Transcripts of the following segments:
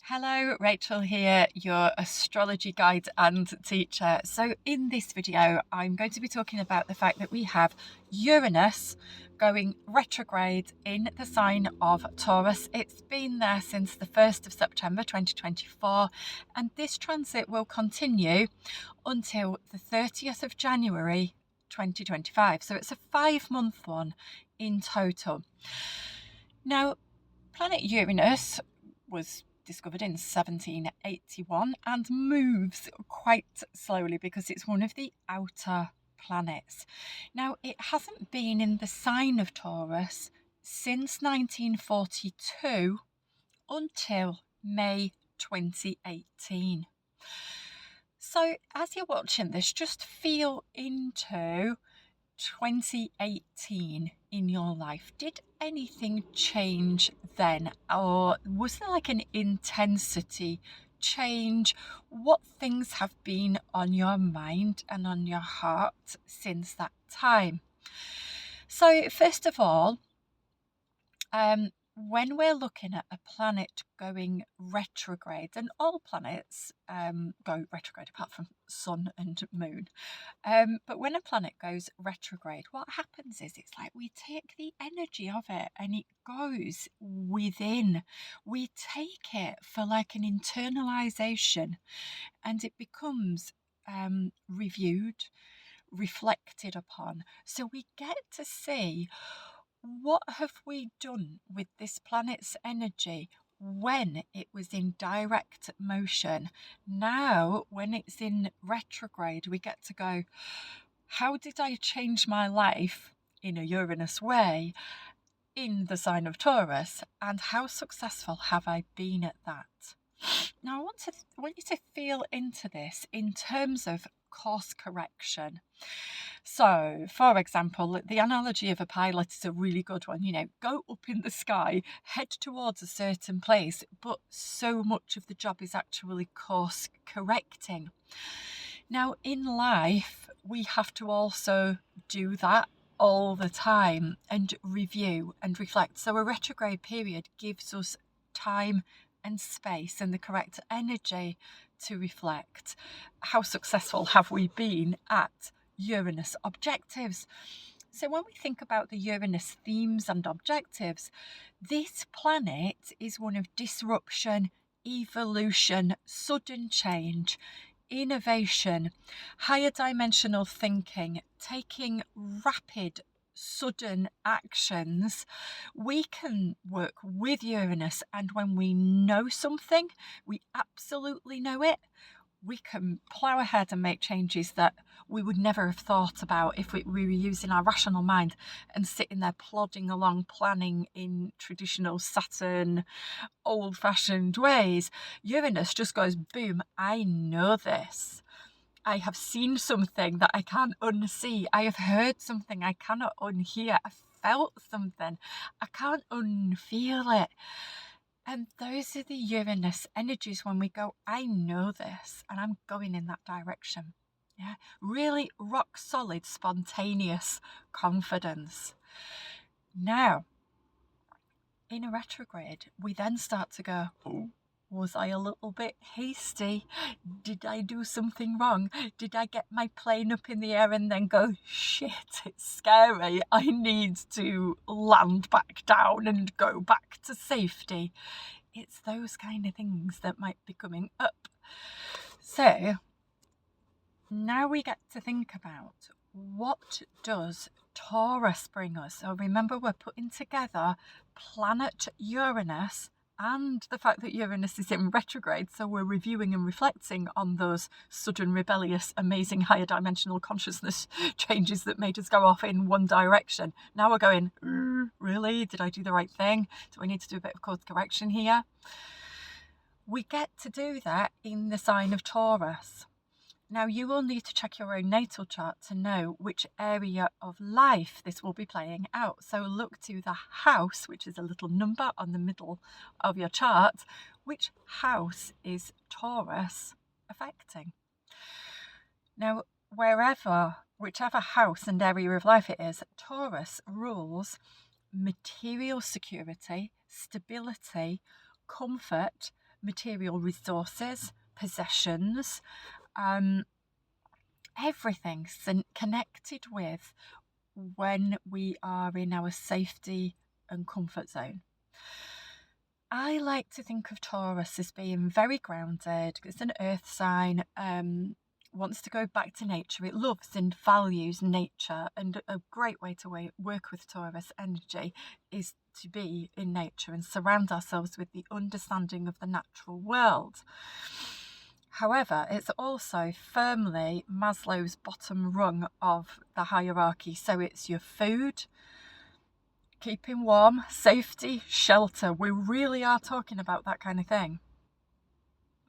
Hello, Rachel here, your astrology guide and teacher. So in this video, I'm going to be talking about the fact that we have Uranus going retrograde in the sign of Taurus. It's been there since the 1st of September 2024, and this transit will continue until the 30th of January 2025. So it's a 5-month one in total. Now, planet Uranus was discovered in 1781 and moves quite slowly because it's one of the outer planets. Now, it hasn't been in the sign of Taurus since 1942 until May 2018. So as you're watching this, just feel into 2018 in your life. Did anything change then, or was there like an intensity change? What things have been on your mind and on your heart since that time? So first of all, when we're looking at a planet going retrograde, and all planets go retrograde apart from Sun and Moon, but when a planet goes retrograde, what happens is it's like we take the energy of it and it goes within. We take it for like an internalization, and it becomes reviewed, reflected upon. So we get to see, what have we done with this planet's energy when it was in direct motion? Now, when it's in retrograde, we get to go, how did I change my life in a Uranus way in the sign of Taurus, and how successful have I been at that? Now, I want you to feel into this in terms of course correction. So, for example, the analogy of a pilot is a really good one. Go up in the sky, head towards a certain place, but so much of the job is actually course correcting. Now, in life, we have to also do that all the time and review and reflect. So a retrograde period gives us time and space and the correct energy to reflect. How successful have we been at Uranus objectives? So when we think about the Uranus themes and objectives, this planet is one of disruption, evolution, sudden change, innovation, higher dimensional thinking, taking rapid, sudden actions. We can work with Uranus, and when we know something, we absolutely know it, we can plough ahead and make changes that we would never have thought about if we were using our rational mind and sitting there plodding along, planning in traditional Saturn, old-fashioned ways. Uranus just goes, boom, I know this. I have seen something that I can't unsee. I have heard something I cannot unhear. I felt something I can't unfeel it. And those are the Uranus energies when we go, I know this, and I'm going in that direction. Yeah, really rock solid, spontaneous confidence. Now, in a retrograde, we then start to go, oh, was I a little bit hasty? Did I do something wrong? Did I get my plane up in the air and then go, shit, it's scary, I need to land back down and go back to safety? It's those kind of things that might be coming up. So now we get to think about, what does Taurus bring us? So remember, we're putting together planet Uranus and the fact that Uranus is in retrograde, so we're reviewing and reflecting on those sudden, rebellious, amazing higher dimensional consciousness changes that made us go off in one direction. Now we're going, really? Did I do the right thing? Do I need to do a bit of course correction here? We get to do that in the sign of Taurus. Now, you will need to check your own natal chart to know which area of life this will be playing out. So look to the house, which is a little number on the middle of your chart. Which house is Taurus affecting? Now, whichever house and area of life it is, Taurus rules material security, stability, comfort, material resources, possessions, everything's connected with when we are in our safety and comfort zone. I like to think of Taurus as being very grounded. It's an earth sign, wants to go back to nature. It loves and values nature, and a great way to work with Taurus energy is to be in nature and surround ourselves with the understanding of the natural world. However, it's also firmly Maslow's bottom rung of the hierarchy. So it's your food, keeping warm, safety, shelter. We really are talking about that kind of thing.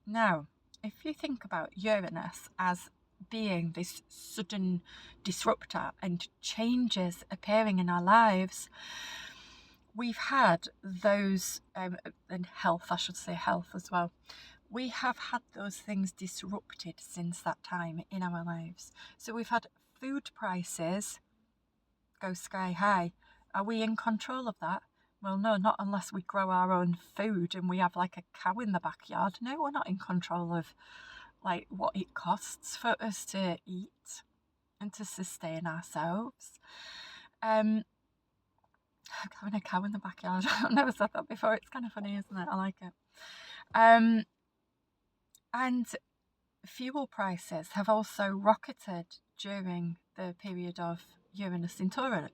Now, if you think about Uranus as being this sudden disruptor and changes appearing in our lives, we've had those, and health, I should say health as well. We have had those things disrupted since that time in our lives. So we've had food prices go sky high. Are we in control of that? Well, no, not unless we grow our own food and we have like a cow in the backyard. No, we're not in control of like what it costs for us to eat and to sustain ourselves. Having a cow in the backyard. I've never said that before. It's kind of funny, isn't it? I like it. And fuel prices have also rocketed during the period of Uranus in Taurus.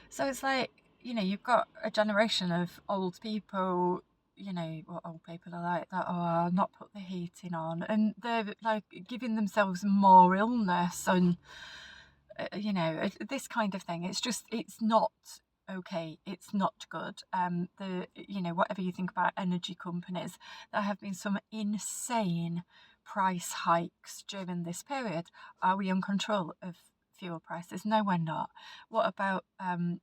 So it's like, you've got a generation of old people, what old people are like that, I'll not put the heating on, and they're like giving themselves more illness and, this kind of thing. It's not okay. It's not good. Whatever you think about energy companies, there have been some insane price hikes during this period. Are we in control of fuel prices? No, we're not. What about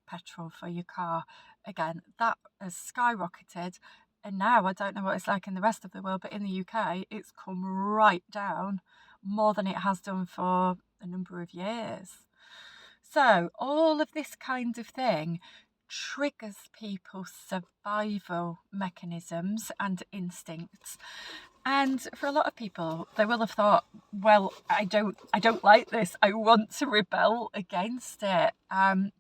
petrol for your car? Again, that has skyrocketed, and now I don't know what it's like in the rest of the world, but in the UK it's come right down more than it has done for a number of years. So all of this kind of thing triggers people's survival mechanisms and instincts. And for a lot of people, they will have thought, well, I don't like this. I want to rebel against it.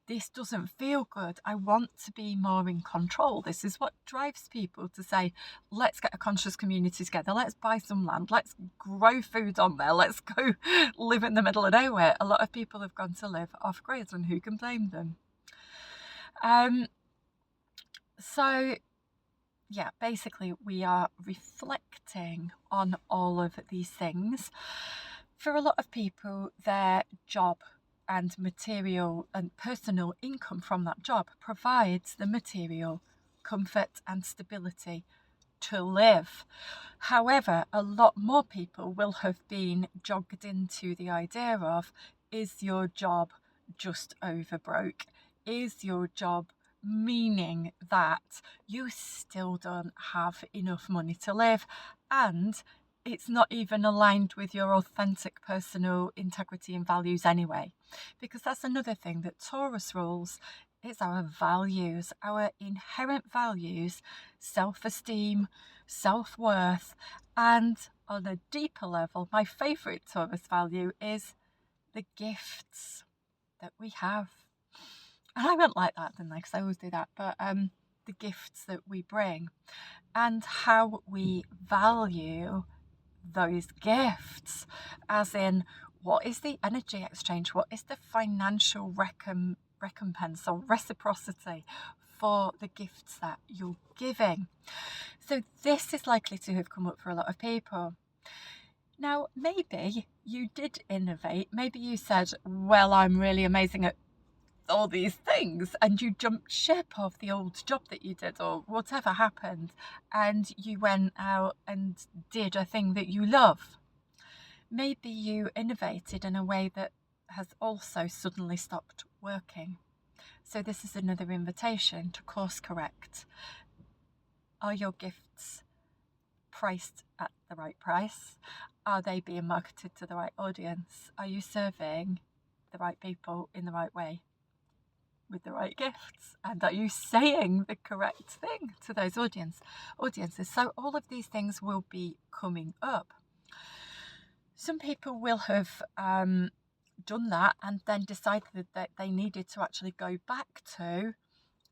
This doesn't feel good. I want to be more in control. This is what drives people to say, let's get a conscious community together. Let's buy some land. Let's grow food on there. Let's go live in the middle of nowhere. A lot of people have gone to live off grid, and who can blame them? So yeah, basically we are reflecting on all of these things. For a lot of people, their job and material and personal income from that job provides the material comfort and stability to live. However, a lot more people will have been jogged into the idea of, is your job just over broke? Is your job meaning that you still don't have enough money to live, and it's not even aligned with your authentic personal integrity and values anyway? Because that's another thing that Taurus rules, is our values, our inherent values, self-esteem, self-worth, and on a deeper level, my favourite Taurus value is the gifts that we have. And I went like that, didn't I? Because I always do that. But the gifts that we bring and how we value those gifts, as in, what is the energy exchange? What is the financial recompense or reciprocity for the gifts that you're giving? So this is likely to have come up for a lot of people. Now, maybe you did innovate. Maybe you said, well, I'm really amazing at all these things, and you jumped ship of the old job that you did, or whatever happened, and you went out and did a thing that you love. Maybe you innovated in a way that has also suddenly stopped working. So this is another invitation to course correct. Are your gifts priced at the right price? Are they being marketed to the right audience? Are you serving the right people in the right way? with the right gifts? And are you saying the correct thing to those audiences? So all of these things will be coming up. Some people will have done that and then decided that they needed to actually go back to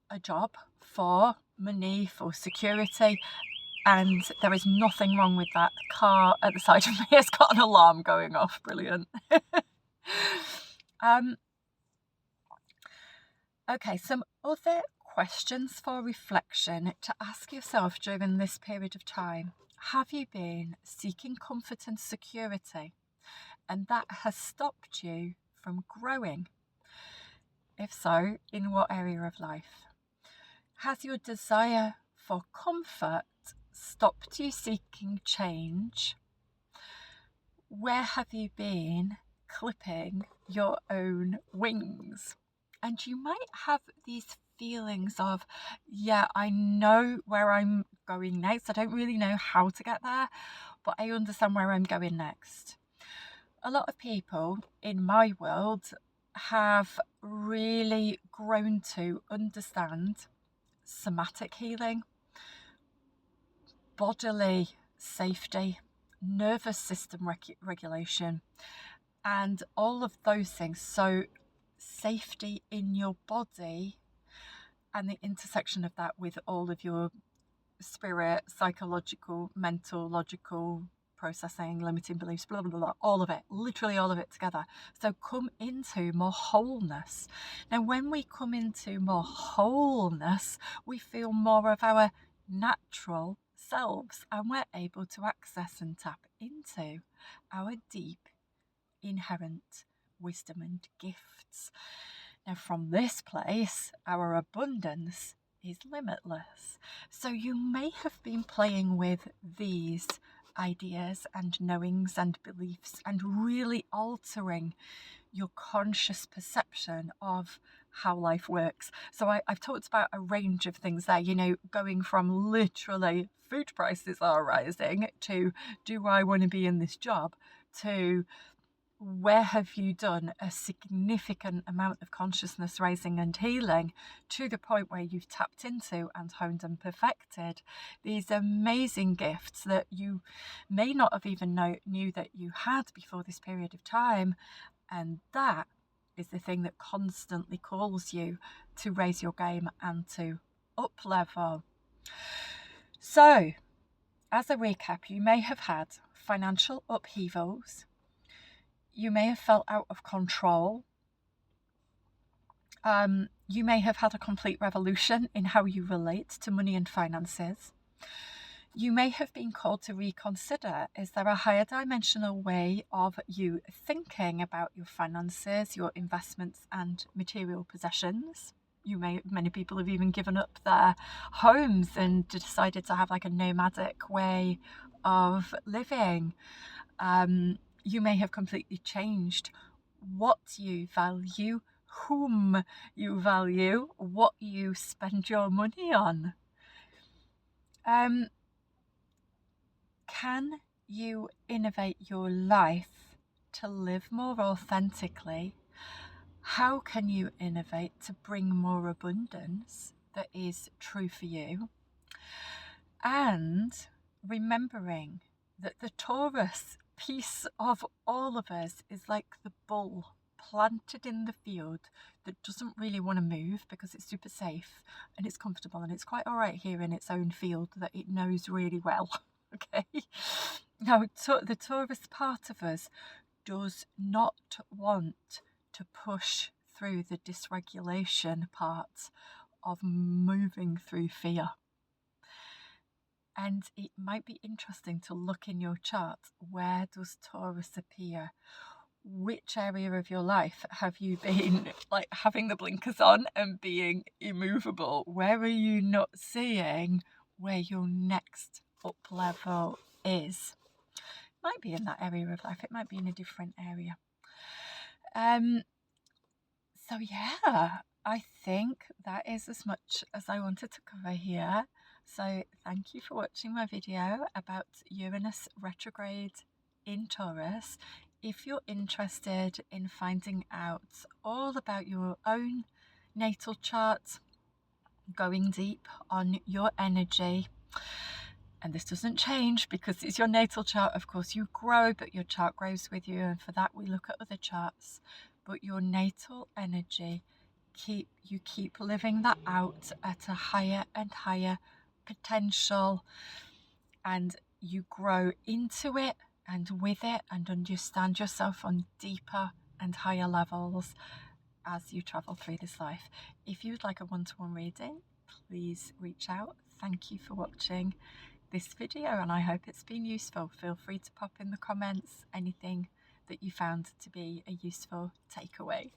a job for money, for security, and there is nothing wrong with that. The car at the side of me has got an alarm going off. Brilliant. Okay, some other questions for reflection to ask yourself during this period of time. Have you been seeking comfort and security, and that has stopped you from growing? If so, in what area of life? Has your desire for comfort stopped you seeking change? Where have you been clipping your own wings? And you might have these feelings of, yeah, I know where I'm going next. I don't really know how to get there, but I understand where I'm going next. A lot of people in my world have really grown to understand somatic healing, bodily safety, nervous system regulation, and all of those things. So safety in your body and the intersection of that with all of your spirit, psychological, mental, logical, processing, limiting beliefs, blah, blah, blah, all of it, literally all of it together. So come into more wholeness. Now, when we come into more wholeness, we feel more of our natural selves, and we're able to access and tap into our deep inherent wisdom and gifts. Now, from this place, our abundance is limitless. So you may have been playing with these ideas and knowings and beliefs and really altering your conscious perception of how life works. So I've talked about a range of things there, going from literally food prices are rising to do I want to be in this job to where have you done a significant amount of consciousness raising and healing to the point where you've tapped into and honed and perfected these amazing gifts that you may not have even knew that you had before this period of time. And that is the thing that constantly calls you to raise your game and to up level. So, as a recap, you may have had financial upheavals. You may have felt out of control. You may have had a complete revolution in how you relate to money and finances. You may have been called to reconsider, is there a higher dimensional way of you thinking about your finances, your investments and material possessions? Many people have even given up their homes and decided to have like a nomadic way of living. You may have completely changed what you value, whom you value, what you spend your money on. Can you innovate your life to live more authentically? How can you innovate to bring more abundance that is true for you? And remembering that the Taurus piece of all of us is like the bull planted in the field that doesn't really want to move because it's super safe and it's comfortable and it's quite all right here in its own field that it knows really well. Okay. Now, the Taurus part of us does not want to push through the dysregulation part of moving through fear. And it might be interesting to look in your chart. Where does Taurus appear? Which area of your life have you been like having the blinkers on and being immovable? Where are you not seeing where your next up level is? It might be in that area of life. It might be in a different area. So yeah, I think that is as much as I wanted to cover here. So thank you for watching my video about Uranus retrograde in Taurus. If you're interested in finding out all about your own natal chart, going deep on your energy. And this doesn't change because it's your natal chart. Of course, you grow, but your chart grows with you. And for that, we look at other charts. But your natal energy, you keep living that out at a higher and higher potential. And you grow into it and with it and understand yourself on deeper and higher levels as you travel through this life. If you'd like a one-to-one reading, please reach out. Thank you for watching this video, and I hope it's been useful. Feel free to pop in the comments anything that you found to be a useful takeaway.